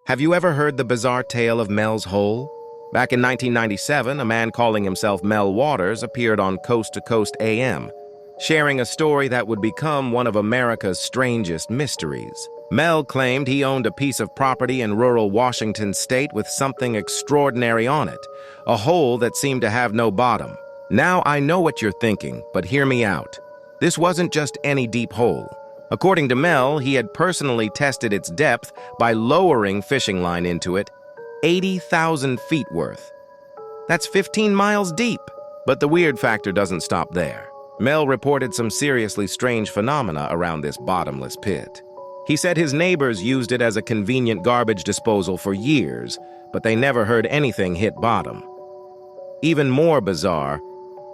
Have you ever heard the bizarre tale of Mel's Hole? Back in 1997, a man calling himself Mel Waters appeared on Coast to Coast AM, sharing a story that would become one of America's strangest mysteries. Mel claimed he owned a piece of property in rural Washington state with something extraordinary on it, a hole that seemed to have no bottom. Now I know what you're thinking, but hear me out. This wasn't just any deep hole. According to Mel, he had personally tested its depth by lowering fishing line into it, 80,000 feet worth. That's 15 miles deep. But the weird factor doesn't stop there. Mel reported some seriously strange phenomena around this bottomless pit. He said his neighbors used it as a convenient garbage disposal for years, but they never heard anything hit bottom. Even more bizarre,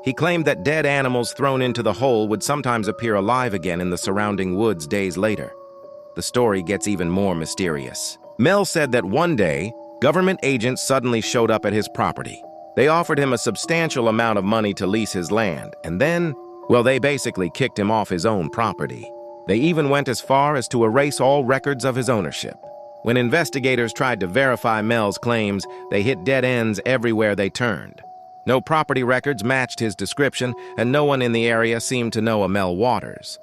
he claimed that dead animals thrown into the hole would sometimes appear alive again in the surrounding woods days later. The story gets even more mysterious. Mel said that one day, government agents suddenly showed up at his property. They offered him a substantial amount of money to lease his land, and then, well, they basically kicked him off his own property. They even went as far as to erase all records of his ownership. When investigators tried to verify Mel's claims, they hit dead ends everywhere they turned. No property records matched his description, and no one in the area seemed to know a Mel Waters.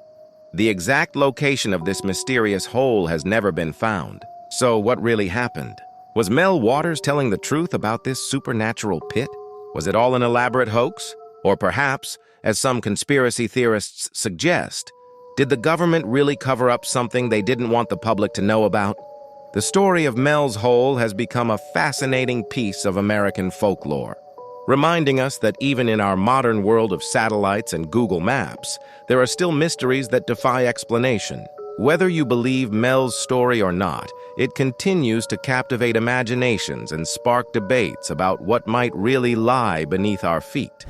The exact location of this mysterious hole has never been found. So what really happened? Was Mel Waters telling the truth about this supernatural pit? Was it all an elaborate hoax? Or perhaps, as some conspiracy theorists suggest, did the government really cover up something they didn't want the public to know about? The story of Mel's Hole has become a fascinating piece of American folklore, reminding us that even in our modern world of satellites and Google Maps, there are still mysteries that defy explanation. Whether you believe Mel's story or not, it continues to captivate imaginations and spark debates about what might really lie beneath our feet.